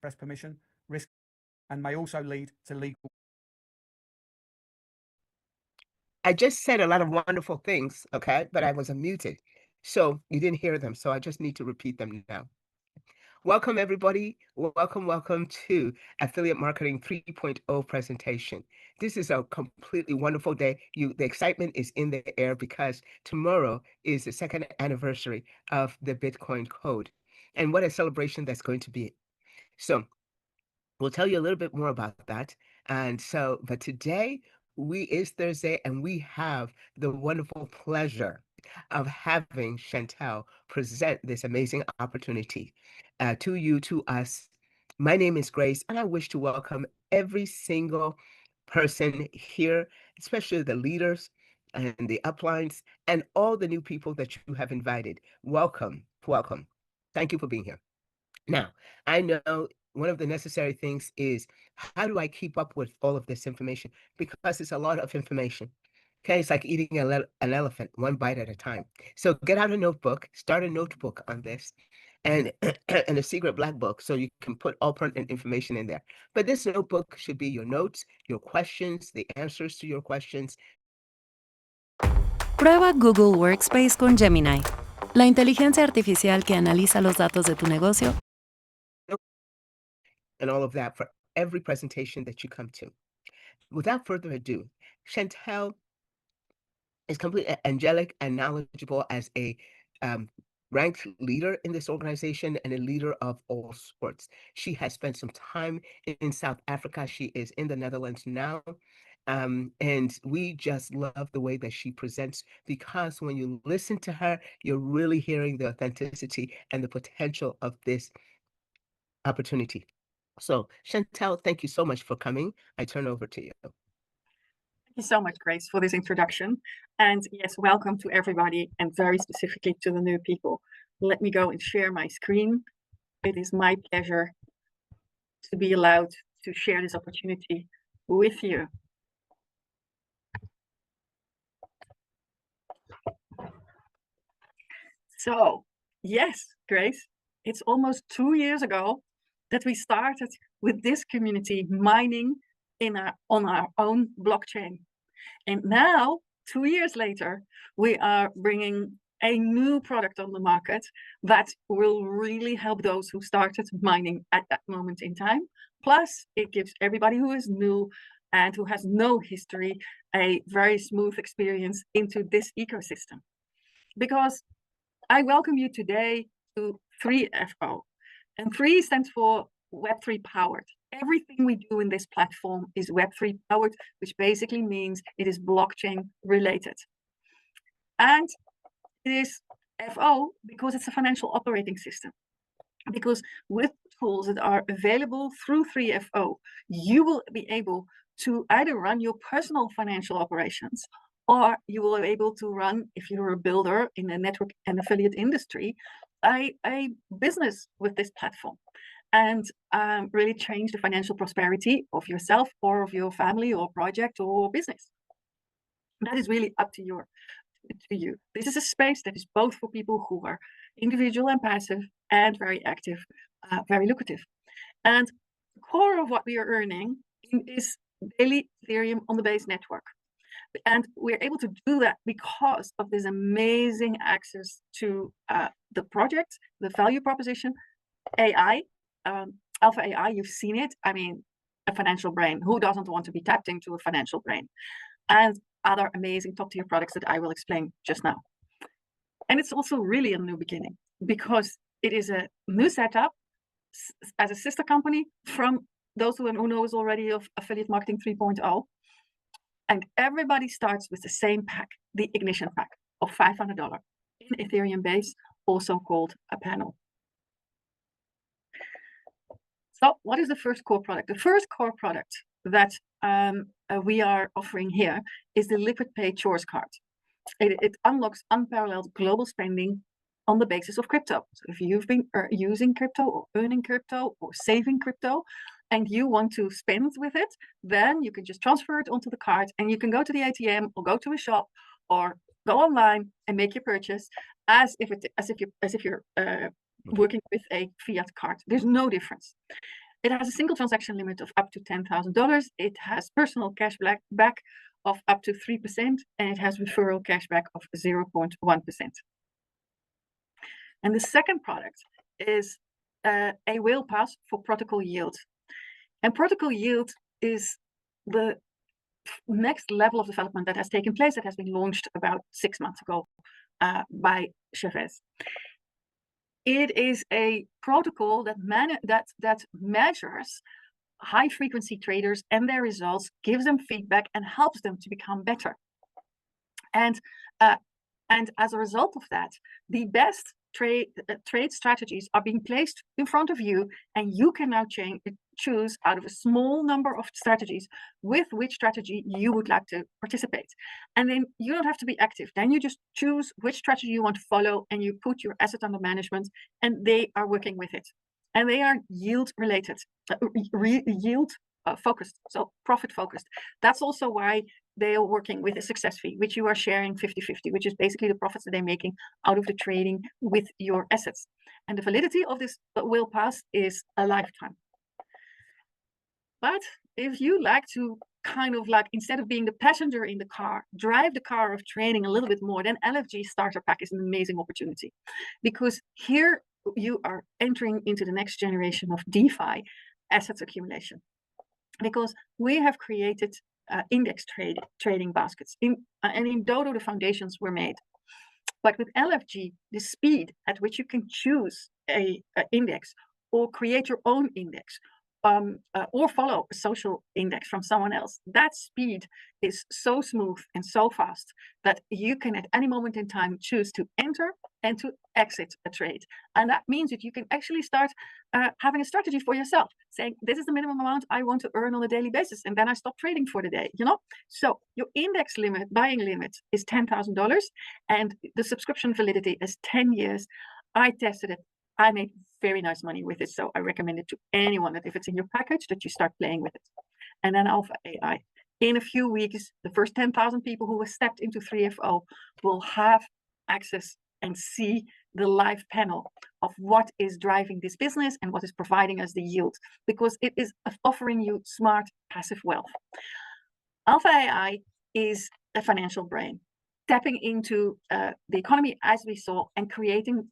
press permission, risk, and may also lead to legal. I just said a lot of wonderful things, okay, but I was unmuted, so you didn't hear them, so I just need to repeat them now. Welcome, everybody. Welcome to Affiliate Marketing 3.0 presentation. This is a completely wonderful day. The excitement is in the air because tomorrow is the second anniversary of the BitcoinCode. And what a celebration that's going to be. So we'll tell you a little bit more about that. And so, but today is Thursday, and we have the wonderful pleasure of having Chantel present this amazing opportunity to you, to us. My name is Grace, and I wish to welcome every single person here, especially the leaders and the uplines and all the new people that you have invited. Welcome. Thank you for being here. Now, I know one of the necessary things is, how do I keep up with all of this information? Because it's a lot of information. Okay, it's like eating an elephant one bite at a time. So get out a notebook, start a notebook on this, and and a secret black book, so you can put all pertinent information in there. But this notebook should be your notes, your questions, the answers to your questions. Prueba Google Workspace con Gemini, la inteligencia artificial que analiza los datos de tu negocio And all of that for every presentation that you come to. Without further ado, Chantel is completely angelic and knowledgeable as a ranked leader in this organization and a leader of all sorts. She has spent some time in South Africa. She is in the Netherlands now. And we just love the way that she presents, because when you listen to her, you're really hearing the authenticity and the potential of this opportunity. So Chantel, thank you so much for coming. I turn over to you. Thank you so much, Grace, for this introduction. And yes, welcome to everybody, and very specifically to the new people. Let me go and share my screen. It is my pleasure to be allowed to share this opportunity with you. So, yes, Grace, it's almost 2 years ago that we started with this community mining on our own blockchain. And now, 2 years later, we are bringing a new product on the market that will really help those who started mining at that moment in time. Plus, it gives everybody who is new and who has no history a very smooth experience into this ecosystem. Because I welcome you today to 3FO. And 3 stands for Web3 powered. Everything we do in this platform is Web3 powered, which basically means it is blockchain related. And it is FO because it's a financial operating system. Because with tools that are available through 3FO, you will be able to either run your personal financial operations, or you will be able to run, if you're a builder in the network and affiliate industry, a business with this platform, and really change the financial prosperity of yourself or of your family or project or business. That is really up to you. This is a space that is both for people who are individual and passive, and very active, very lucrative. And the core of what we are earning is daily Ethereum on the base network. And we're able to do that because of this amazing access to the project, the value proposition, AI, Alpha AI, you've seen it. I mean, a financial brain. Who doesn't want to be tapped into a financial brain? And other amazing top-tier products that I will explain just now. And it's also really a new beginning, because it is a new setup as a sister company from those who knows already of Affiliate Marketing 3.0. And everybody starts with the same pack, the ignition pack of $500 in Ethereum base, also called a panel. So what is the first core product? The first core product that we are offering here is the Liquid Pay Chores card. It unlocks unparalleled global spending on the basis of crypto. So if you've been using crypto or earning crypto or saving crypto, and you want to spend with it, then you can just transfer it onto the card, and you can go to the ATM or go to a shop or go online and make your purchase as if you're working with a fiat card. There's no difference. It has a single transaction limit of up to $10,000. It has personal cashback of up to 3%, and it has referral cashback of 0.1%. And the second product is a whale pass for protocol yield. And protocol yield is the next level of development that has taken place, that has been launched about 6 months ago by Chavez. It is a protocol that measures high-frequency traders and their results, gives them feedback, and helps them to become better. And as a result of that, the best trade strategies are being placed in front of you, and you can now choose out of a small number of strategies with which strategy you would like to participate. And then you don't have to be active. Then you just choose which strategy you want to follow, and you put your asset under management, and they are working with it. And they are yield related, yield focused, so profit focused. That's also why they are working with a success fee, which you are sharing 50-50, which is basically the profits that they're making out of the trading with your assets. And the validity of this whale pass is a lifetime. But if you like to kind of like, instead of being the passenger in the car, drive the car of trading a little bit more, then LFG Starter Pack is an amazing opportunity, because here you are entering into the next generation of DeFi assets accumulation, because we have created index trading baskets. And in Dodo, the foundations were made. But with LFG, the speed at which you can choose a index or create your own index, or follow a social index from someone else, that speed is so smooth and so fast that you can at any moment in time choose to enter and to exit a trade. And that means that you can actually start having a strategy for yourself, saying, this is the minimum amount I want to earn on a daily basis, and then I stop trading for the day, you know? So your index limit, buying limit, is $10,000, and the subscription validity is 10 years. I tested it. I made very nice money with it, so I recommend it to anyone, that if it's in your package, that you start playing with it. And then Alpha AI. In a few weeks, the first 10,000 people who have stepped into 3FO will have access and see the live panel of what is driving this business and what is providing us the yield, because it is offering you smart passive wealth. Alpha AI is a financial brain, tapping into the economy as we saw, and creating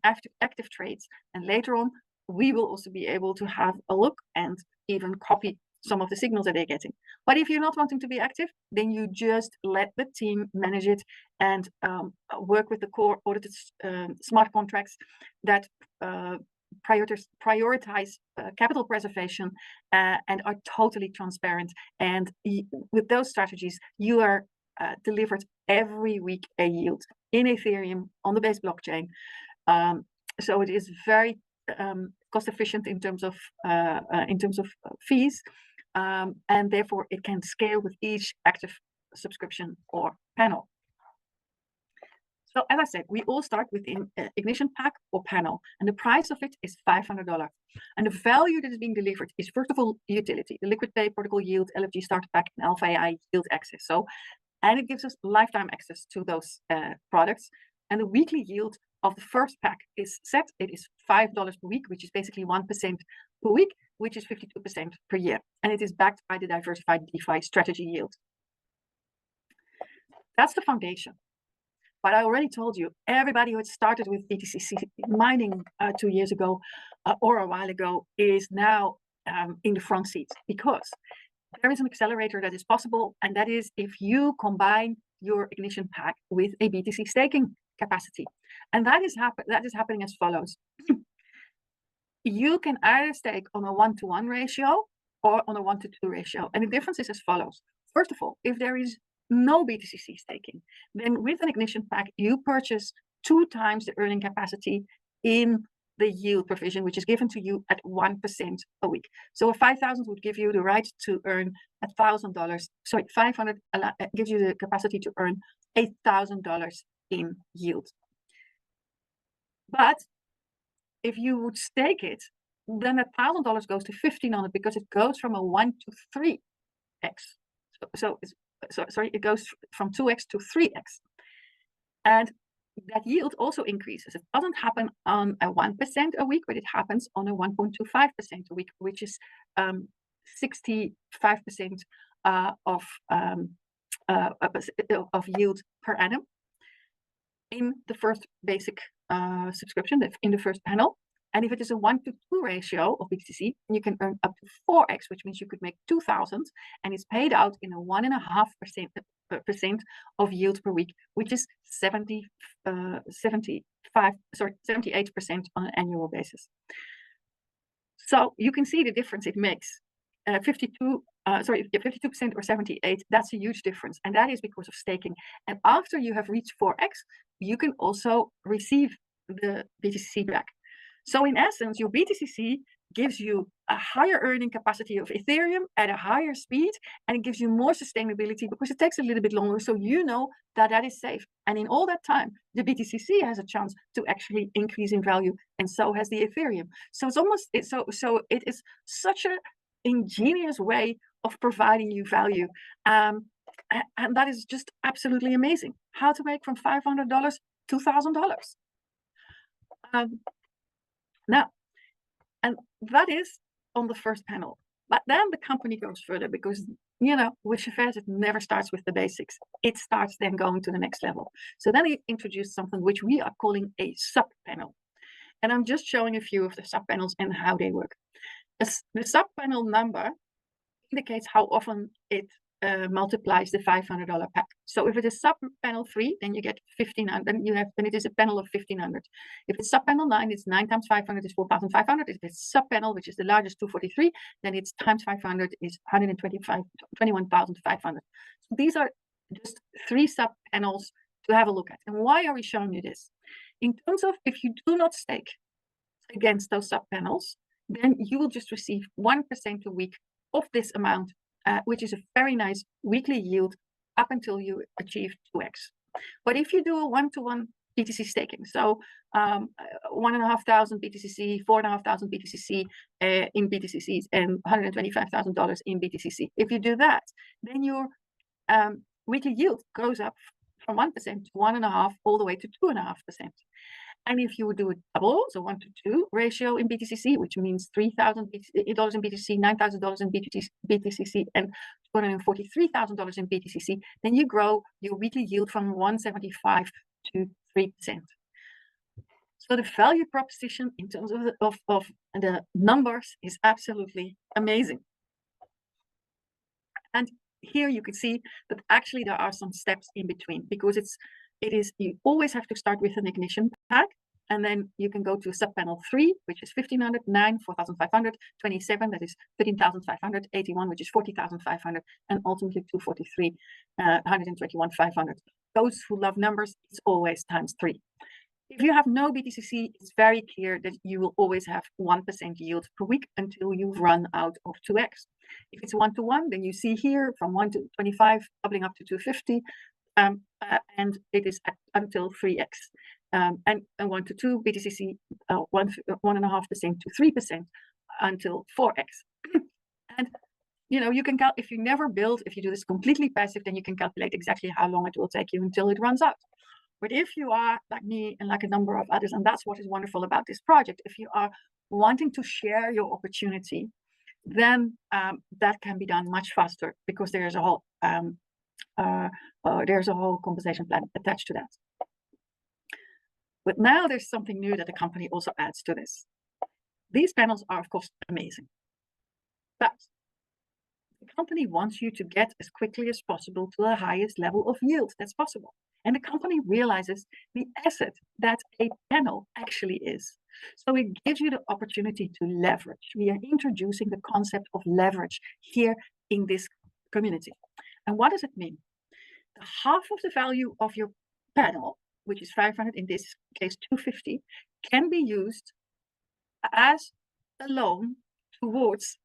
active trades. And later on, we will also be able to have a look and even copy some of the signals that they're getting. But if you're not wanting to be active, then you just let the team manage it and work with the core audited smart contracts that prioritize capital preservation and are totally transparent. And with those strategies, you are delivered every week a yield in Ethereum on the base blockchain. So it is very cost efficient in terms of fees, and therefore it can scale with each active subscription or panel. So as I said, we all start with an ignition pack or panel, and the price of it is $500. And the value that is being delivered is, first of all, utility, the liquid pay, protocol yield, LFG Starter Pack, and Alpha AI yield access. And it gives us lifetime access to those products. And the weekly yield of the first pack is set. It is $5 per week, which is basically 1% per week, which is 52% per year. And it is backed by the diversified DeFi strategy yield. That's the foundation. But I already told you, everybody who had started with BTCC mining 2 years ago or a while ago is now in the front seat, because there is an accelerator that is possible, and that is if you combine your ignition pack with a BTC staking capacity. And that is happening as follows. You can either stake on a 1-to-1 ratio or on a 1-to-2 ratio. And the difference is as follows. First of all, if there is no BTCC staking, then with an ignition pack, you purchase 2 times the earning capacity in the yield provision, which is given to you at 1% a week. So a 5,000 would give you the right to earn $1,000. Sorry, 500 gives you the capacity to earn $8,000 in yield. But if you would stake it, then $1,000 goes to $1,500, because it goes from a 1 to 3x. Sorry, it goes from 2x to 3x. And that yield also increases. It doesn't happen on a 1% a week, but it happens on a 1.25% a week, which is 65% of yield per annum in the first basic subscription, in the first panel. And if it is a 1-to-2 ratio of BTCC, you can earn up to 4x, which means you could make 2,000, and it's paid out in a 1.5% of yield per week, which is 78% on an annual basis. So you can see the difference it makes. 52% or 78, that's a huge difference. And that is because of staking. And after you have reached 4x, you can also receive the BTCC back. So in essence, your BTCC gives you a higher earning capacity of Ethereum at a higher speed, and it gives you more sustainability because it takes a little bit longer. So you know that that is safe. And in all that time, the BTCC has a chance to actually increase in value, and so has the Ethereum. So it is such an ingenious way of providing you value. And that is just absolutely amazing. How to make from $500 $2,000. Now, and that is on the first panel. But then the company goes further because, you know, with Chevette, it never starts with the basics. It starts then going to the next level. So then he introduced something which we are calling a sub-panel. And I'm just showing a few of the sub-panels and how they work. The sub-panel number indicates how often it multiplies the $500 pack. So if it is sub-panel 3, then you get 1,500. Then it is a panel of 1,500. If it's sub-panel 9, it's 9 times 500 is 4,500. If it's sub-panel, which is the largest, 243, then it's times 500 is 21,500. So these are just 3 sub-panels to have a look at. And why are we showing you this? In terms of if you do not stake against those sub-panels, then you will just receive 1% a week of this amount, which is a very nice weekly yield up until you achieve 2x. But if you do a 1-to-1 BTC staking, so 1,500 BTCC, 4,500 BTCC in BTCCs, and $125,000 in BTCC, if you do that, then your weekly yield goes up from 1% to 1.5% all the way to 2.5%. And if you would do a double, so 1-to-2 ratio in BTCC, which means $3,000 in BTCC, $9,000 in BTCC, and $243,000 in BTCC, then you grow your weekly yield from 1.75 to 3%. So the value proposition in terms of the numbers is absolutely amazing. And here you can see that actually there are some steps in between, because you always have to start with an ignition pack, and then you can go to sub-panel 3, which is 1,500, 9, 4,500, 27, that is 13,500, 81, which is 40,500, and ultimately 243, 121,500. Those who love numbers, it's always times 3. If you have no BTCC, it's very clear that you will always have 1% yield per week until you've run out of 2x. If it's 1-to-1, then you see here from 1 to 25, doubling up to 250, and it is until 3x. And 1-to-2 BTCC, 1.5% to 3% until 4x. And you know, you can if you never build, if you do this completely passive, then you can calculate exactly how long it will take you until it runs out. But if you are like me and like a number of others, and that's what is wonderful about this project, if you are wanting to share your opportunity, then that can be done much faster, because there's a whole compensation plan attached to that. But now there's something new that the company also adds to this. These panels are, of course, amazing. But the company wants you to get as quickly as possible to the highest level of yield that's possible. And the company realizes the asset that a panel actually is. So it gives you the opportunity to leverage. We are introducing the concept of leverage here in this community. And what does it mean? The half of the value of your panel, which is 500, in this case 250, can be used as a loan towards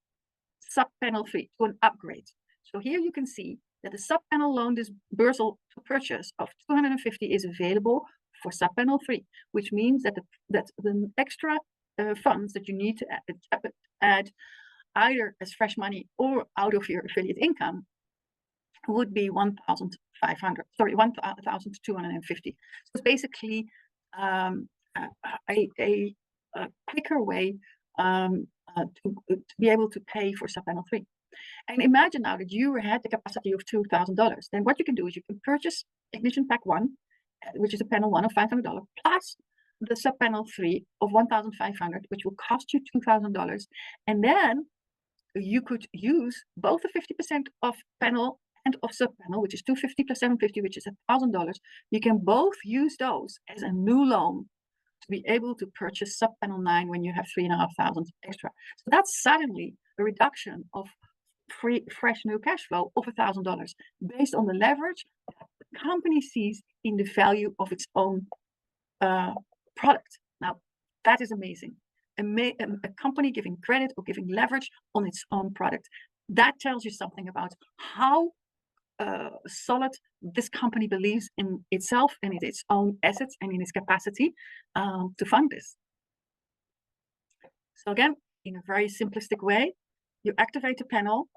sub-panel 3, to an upgrade. So here you can see that the sub-panel loan disbursal to purchase of 250 is available for sub-panel 3, which means that the extra funds that you need to add either as fresh money or out of your affiliate income would be 1,500 1,250. So it's basically a quicker way to be able to pay for subpanel 3. And imagine now that you had the capacity of $2,000. Then what you can do is you can purchase Ignition Pack 1, which is a panel 1 of $500, plus the subpanel 3 of $1,500, which will cost you $2,000. And then you could use both the 50% of panel and of subpanel, which is $250 plus $750, which is $1,000. You can both use those as a new loan to be able to purchase subpanel 9 when you have $3,500 extra. So that's suddenly a reduction of fresh new cash flow of $1,000 based on the leverage that the company sees in the value of its own product. Now, that is amazing. A company giving credit or giving leverage on its own product. That tells you something about how solid this company believes in itself and in its own assets and in its capacity to fund this. So again, in a very simplistic way, you activate the panel.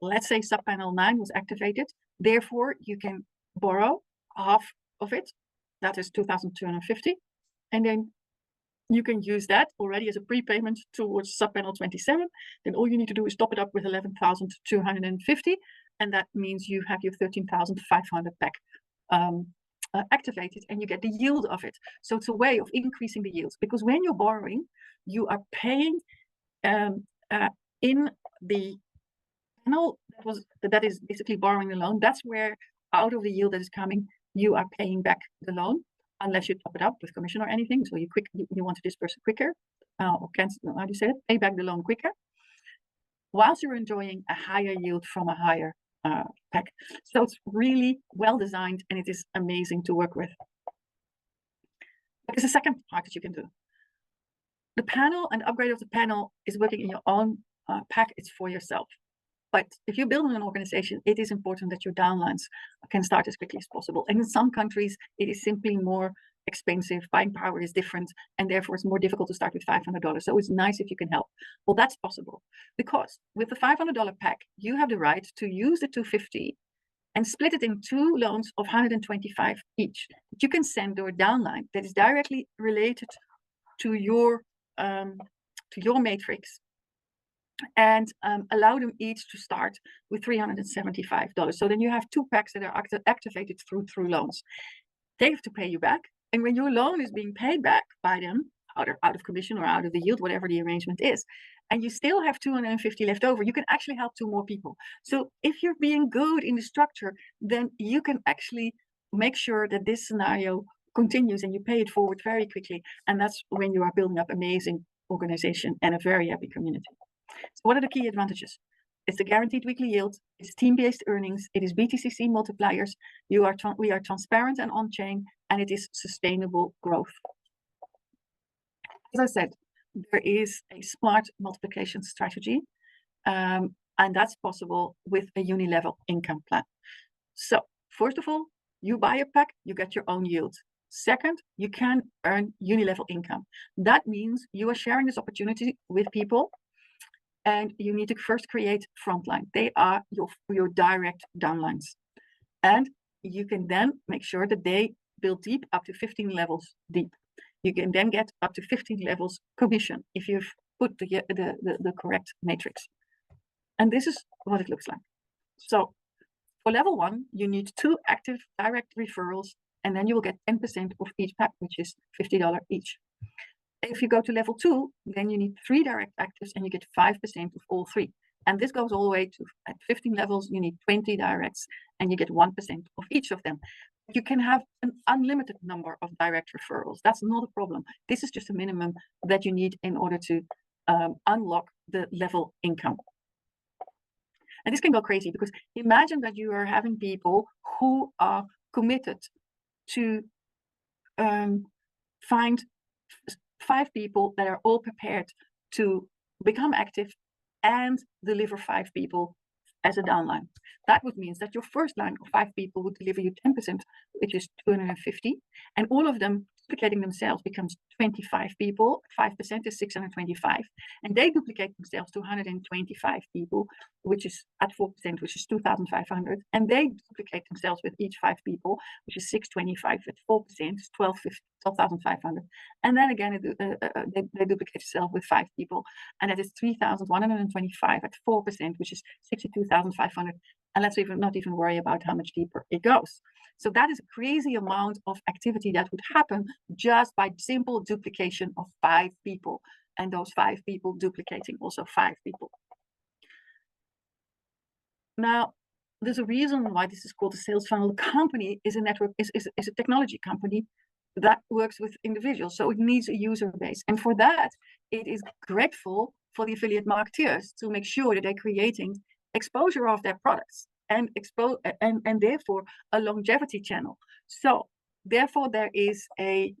Let's say subpanel 9 was activated. Therefore, you can borrow half of it. That is 2,250. And then you can use that already as a prepayment towards subpanel 27. Then all you need to do is top it up with 11,250. And that means you have your 13,500 back activated and you get the yield of it. So it's a way of increasing the yields, because when you're borrowing, you are paying in the panel that is basically borrowing the loan. That's where out of the yield that is coming, you are paying back the loan, unless you top it up with commission or anything. So you want to disperse it quicker, or cancel, how do you say it? Pay back the loan quicker, whilst you're enjoying a higher yield from a higher pack. So it's really well designed and it is amazing to work with. There's a second part that you can do. The panel and upgrade of the panel is working in your own pack. It's for yourself. But if you're building an organization, it is important that your downlines can start as quickly as possible. And in some countries, it is simply more expensive. Buying power is different, and therefore it's more difficult to start with $500. So it's nice if you can help. Well, that's possible, because with the $500 pack, you have the right to use the $250 and split it in 2 loans of $125 each. You can send to a downline that is directly related to your matrix, and allow them each to start with $375. So then you have 2 packs that are activated through loans. They have to pay you back. And when your loan is being paid back by them, out of commission or out of the yield, whatever the arrangement is, and you still have $250 left over, you can actually help 2 more people. So if you're being good in the structure, then you can actually make sure that this scenario continues and you pay it forward very quickly. And that's when you are building up amazing organization and a very happy community. So what are the key advantages? It's the guaranteed weekly yield, it's team-based earnings, it is BTCC multipliers, we are transparent and on-chain, and it is sustainable growth. As I said, there is a smart multiplication strategy, and that's possible with a unilevel income plan. So first of all, you buy a pack, you get your own yield. Second, you can earn unilevel income. That means you are sharing this opportunity with people. And you need to first create frontline. They are your direct downlines. And you can then make sure that they build deep up to 15 levels deep. You can then get up to 15 levels commission if you've put the correct matrix. And this is what it looks like. So for level 1, you need 2 active direct referrals, and then you will get 10% of each pack, which is $50 each. If you go to level 2, then you need 3 direct actives and you get 5% of all 3. And this goes all the way to, at 15 levels, you need 20 directs and you get 1% of each of them. You can have an unlimited number of direct referrals. That's not a problem. This is just a minimum that you need in order to unlock the level income. And this can go crazy, because imagine that you are having people who are committed to find 5 people that are all prepared to become active and deliver 5 people as a downline. That would mean that your first line of 5 people would deliver you 10%, which is 250, and all of them duplicating themselves becomes 25 people, 5% is 625, and they duplicate themselves to 125 people, which is at 4%, which is 2,500, and they duplicate themselves with each 5 people, which is 625 at 4%, is 12,500, and then again they duplicate themselves with 5 people, and that is 3,125 at 4%, which is 62,500, and let's not even worry about how much deeper it goes. So that is a crazy amount of activity that would happen just by simple duplication of 5 people, and those 5 people duplicating also 5 people. Now, there's a reason why this is called a sales funnel. The company is a network, is a technology company that works with individuals. So it needs a user base. And for that, it is grateful for the affiliate marketeers to make sure that they're creating exposure of their products and therefore a longevity channel. So therefore there is a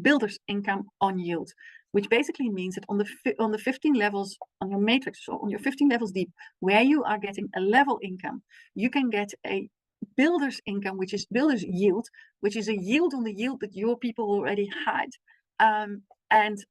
builder's income on yield, which basically means that on the 15 levels on your matrix, so on your 15 levels deep, where you are getting a level income, you can get a builder's income, which is builder's yield, which is a yield on the yield that your people already had. And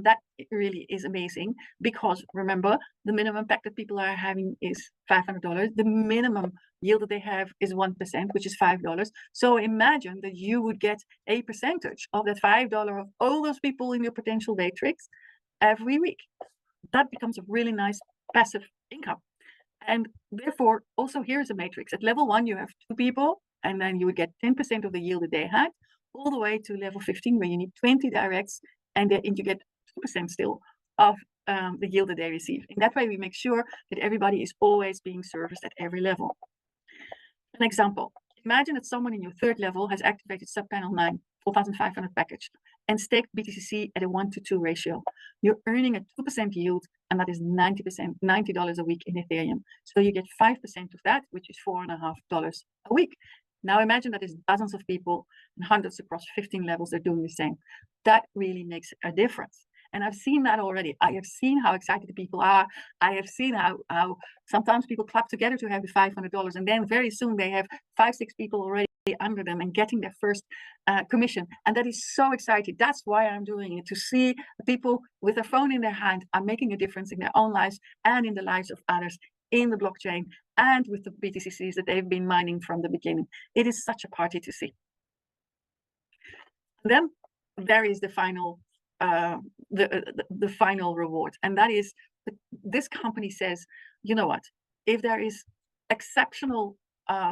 that really is amazing, because remember, the minimum pack that people are having is $500. The minimum yield that they have is 1%, which is $5. So imagine that you would get a percentage of that $5 of all those people in your potential matrix every week. That becomes a really nice passive income. And therefore, also here is a matrix. At level 1, you have 2 people, and then you would get 10% of the yield that they had, all the way to level 15, where you need 20 directs, and you get 2% still of the yield that they receive. In that way, we make sure that everybody is always being serviced at every level. An example, imagine that someone in your 3rd level has activated subpanel 9, 4,500 package, and staked BTCC at a 1-to-2 ratio. You're earning a 2% yield, and that is $90 a week in Ethereum. So you get 5% of that, which is $4.50 a week. Now imagine that there's dozens of people and hundreds across 15 levels that are doing the same. That really makes a difference. And I've seen that already. I have seen how excited the people are. I have seen how sometimes people clap together to have the $500, and then very soon they have 5-6 people already under them and getting their first commission. And that is so exciting. That's why I'm doing it, to see people with their phone in their hand are making a difference in their own lives and in the lives of others in the blockchain and with the BTCCs that they've been mining from the beginning. It is such a party to see. And then there is the final the final reward, and that is this company says, you know what, if there is exceptional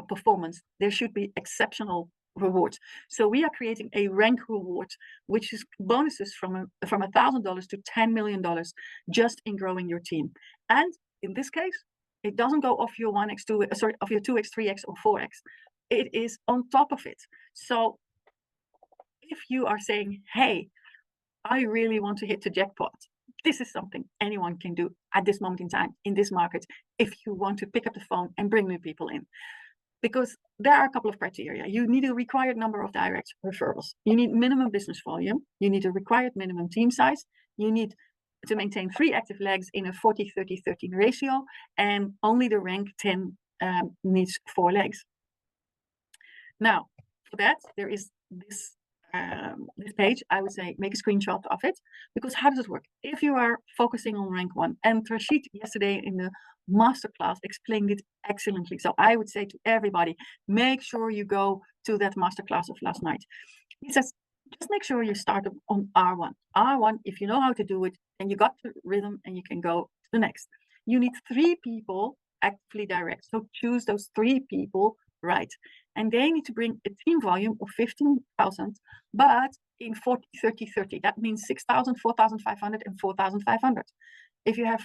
performance, there should be exceptional rewards. So we are creating a rank reward, which is bonuses from $1,000 to $10 million just in growing your team. And in this case, it doesn't go off your 1x, 2, sorry, off your 2x, 3x, or 4x. It is on top of it. So if you are saying, hey, I really want to hit the jackpot, this is something anyone can do at this moment in time in this market if you want to pick up the phone and bring new people in. Because there are a couple of criteria. You need a required number of direct referrals. You need minimum business volume. You need a required minimum team size. You need to maintain 3 active legs in a 40-30-13 ratio, and only the rank 10 needs 4 legs. Now, for that, there is this page. I would say make a screenshot of it, because how does it work? If you are focusing on rank 1, and Rashid yesterday in the masterclass explained it excellently. So I would say to everybody, make sure you go to that masterclass of last night. He says, just make sure you start on R1. R1, if you know how to do it, then you got the rhythm and you can go to the next. You need 3 people actively direct. So choose those 3 people right. And they need to bring a team volume of 15,000, but in 40-30-30. That means 6,000, 4,500, and 4,500. If you have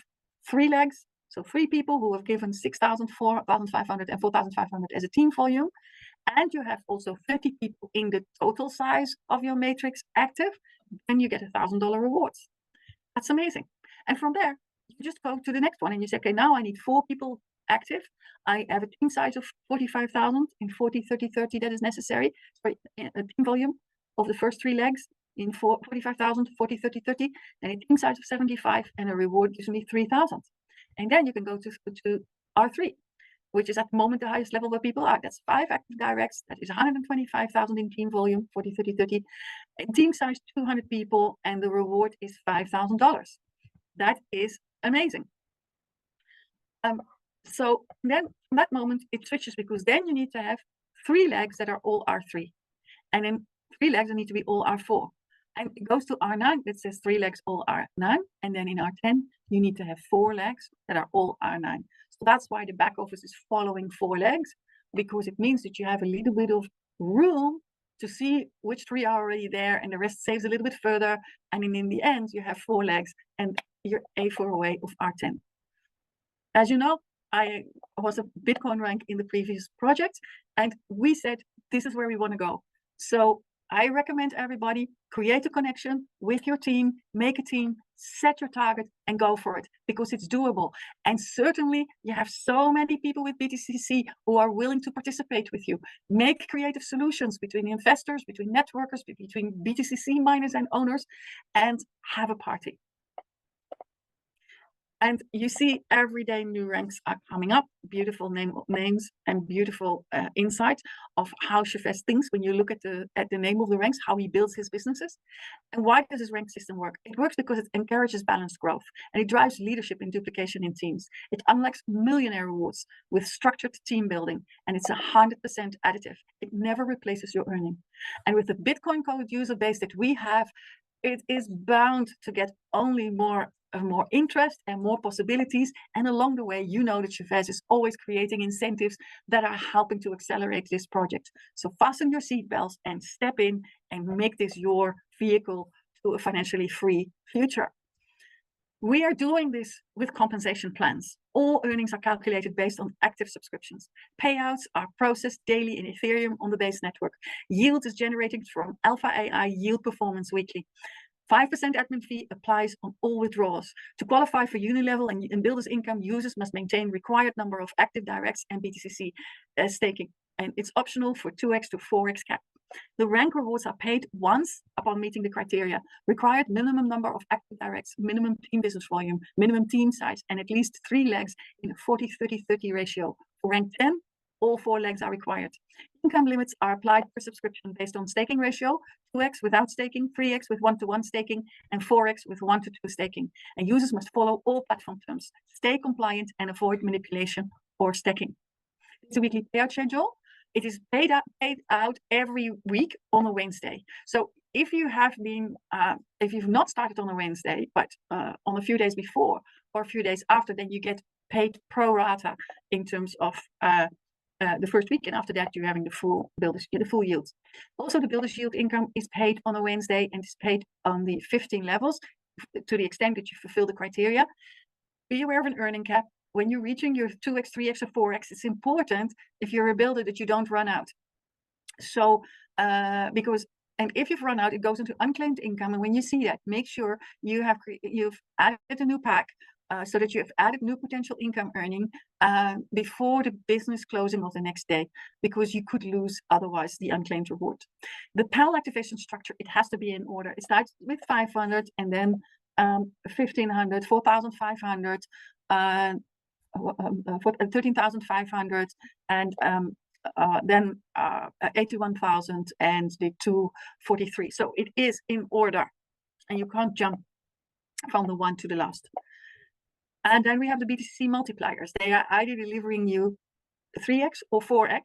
3 legs, so 3 people who have given 6,000, 4,500, and 4,500 as a team volume, and you have also 30 people in the total size of your matrix active, then you get $1,000 rewards. That's amazing. And from there, you just go to the next one and you say, okay, now I need 4 people active. I have a team size of 45,000 in 40-30-30 that is necessary. Sorry, a team volume of the first 3 legs in 45,000, 40-30-30, and a team size of 75, and a reward gives me 3,000. And then you can go to R3. which is at the moment the highest level where people are. That's 5 active directs. That is 125,000 in team volume, 40, 30, 30. In team size, 200 people, and the reward is $5,000. That is amazing. So then from that moment, it switches, because then you need to have 3 legs that are all R3. And then 3 legs that need to be all R4. And it goes to R9 that says 3 legs all R9. And then in R10, you need to have 4 legs that are all R9. So that's why the back office is following 4 legs, because it means that you have a little bit of room to see which 3 are already there, and the rest saves a little bit further. And then in the end, you have 4 legs and you're A4 away of R10. As you know, I was a Bitcoin rank in the previous project, and we said, this is where we want to go. So I recommend everybody create a connection with your team, make a team, set your target and go for it, because it's doable. And certainly you have so many people with BTCC who are willing to participate with you. Make creative solutions between investors, between networkers, between BTCC miners and owners, and have a party. And you see every day new ranks are coming up, beautiful names and beautiful insights of how Chevez thinks when you look at the name of the ranks, how he builds his businesses. And why does his rank system work? It works because it encourages balanced growth, and it drives leadership and duplication in teams. It unlocks millionaire rewards with structured team building, and it's 100% additive. It never replaces your earning. And with the BitcoinCode user base that we have, it is bound to get only more interest and more possibilities. And along the way, you know that Chevez is always creating incentives that are helping to accelerate this project. So fasten your seatbelts and step in and make this your vehicle to a financially free future. We are doing this with compensation plans. All earnings are calculated based on active subscriptions. Payouts are processed daily in Ethereum on the base network. Yield is generated from Alpha AI Yield Performance Weekly. 5% admin fee applies on all withdrawals. To qualify for Unilevel and Builders Income, users must maintain required number of active directs and BTCC staking. And it's optional for 2x to 4x cap. The rank rewards are paid once upon meeting the criteria. Required minimum number of active directs, minimum team business volume, minimum team size, and at least 3 legs in a 40-30-30 ratio. For rank 10, all 4 legs are required. Income limits are applied per subscription based on staking ratio, 2x without staking, 3x with 1-to-1 staking, and 4x with 1-to-2 staking. And users must follow all platform terms, stay compliant, and avoid manipulation or stacking. It's a weekly payout schedule. It is paid out every week on a Wednesday. So if you have been, if you've not started on a Wednesday, but on a few days before or a few days after, then you get paid pro rata in terms of the first week, and after that you're having the full yield. Also, the builders yield income is paid on a Wednesday and is paid on the 15 levels to the extent that you fulfill the criteria. Be aware of an earning cap. When you're reaching your 2x, 3x, or 4x, it's important if you're a builder that you don't run out. So and if you've run out, it goes into unclaimed income. And when you see that, make sure you've added a new pack so that you have added new potential income earning before the business closing of the next day, because you could lose otherwise the unclaimed reward. The panel activation structure, it has to be in order. It starts with 500 and then 1,500, 4,500, 13,500, and then 81,000 and the 243. So it is in order, and you can't jump from the one to the last. And then we have the BTCC multipliers. They are either delivering you 3x or 4x,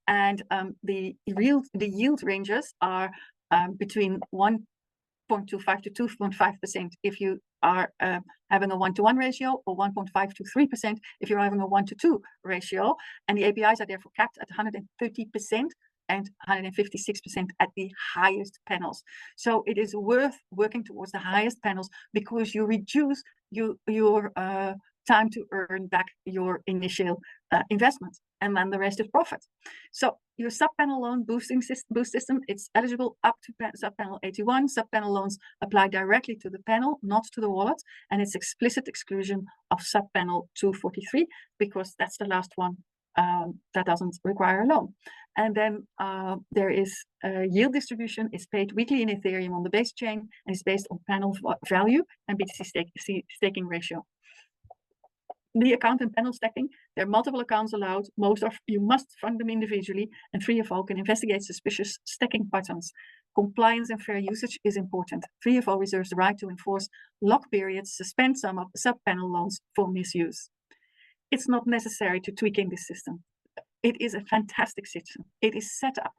and the yield ranges are between 1.25 to 2.5% if you are having a 1-to-1 ratio, or 1.5 to 3% if you're having a 1-to-2 ratio. And the APIs are therefore capped at 130% and 156% at the highest panels. So it is worth working towards the highest panels, because you reduce your time to earn back your initial investment, and then the rest is profit. So your sub-panel loan boost system, it's eligible up to sub-panel 81. Sub-panel loans apply directly to the panel, not to the wallet, and it's explicit exclusion of sub-panel 243, because that's the last one that doesn't require a loan. And then there is yield distribution. Is paid weekly in Ethereum on the base chain, and is based on panel value and BTC staking ratio. The account and panel stacking, there are multiple accounts allowed. Most of you must fund them individually, and 3FO can investigate suspicious stacking patterns. Compliance and fair usage is important. 3FO reserves the right to enforce lock periods, suspend some of sub-panel loans for misuse. It's not necessary to tweak in this system. It is a fantastic system. It is set up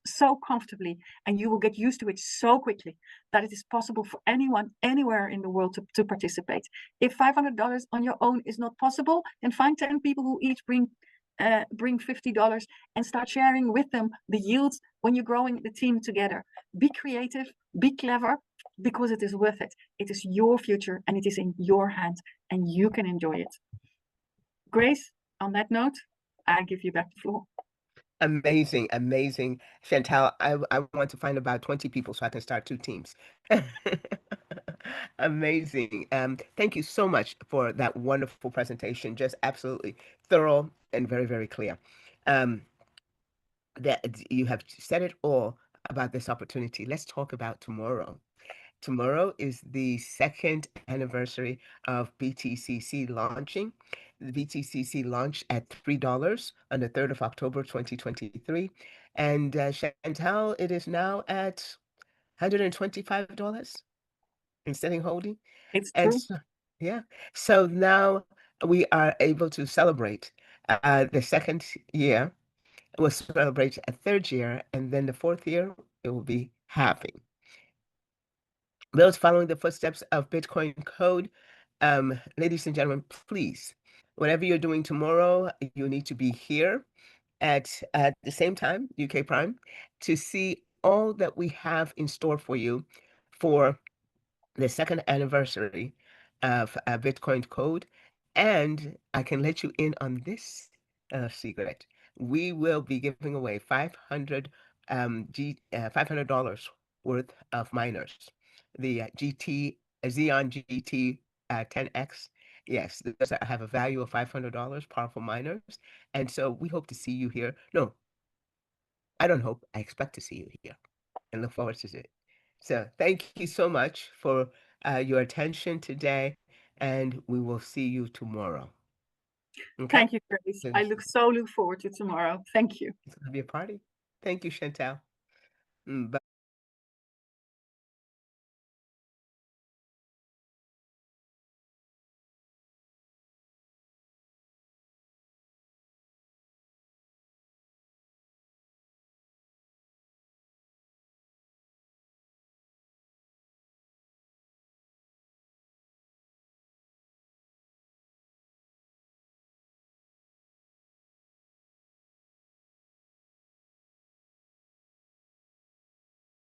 so comfortably, and you will get used to it so quickly that it is possible for anyone anywhere in the world to participate. If $500 on your own is not possible, then find 10 people who each bring $50 and start sharing with them the yields when you're growing the team together. Be creative, be clever, because it is worth it. It is your future and it is in your hands, and you can enjoy it. Grace, on that note, I give you back the floor. Amazing, amazing. Chantal, I want to find about 20 people so I can start 2 teams. Amazing. Thank you so much for that wonderful presentation. Just absolutely thorough and very, very clear. That you have said it all about this opportunity. Let's talk about tomorrow. Tomorrow is the 2nd anniversary of BTCC launching. The BTCC launched at $3 on the 3rd of October, 2023. And Chantal, it is now at $125 in setting holding. It's And true. so, yeah, so now we are able to celebrate the 2nd year. We'll celebrate a 3rd year, and then the 4th year, it will be halving. Those following the footsteps of BitcoinCode, ladies and gentlemen, please, whatever you're doing tomorrow, you need to be here at the same time, UK Prime, to see all that we have in store for you for the 2nd anniversary of BitcoinCode. And I can let you in on this secret. We will be giving away $500 worth of miners. The Xeon GT 10X. Yes, those have a value of $500, powerful miners. And so we hope to see you here. No, I don't hope, I expect to see you here and look forward to it. So thank you so much for your attention today, and we will see you tomorrow. Okay? Thank you, Grace. I look forward to tomorrow. Thank you. It's going to be a party. Thank you, Chantal. Bye.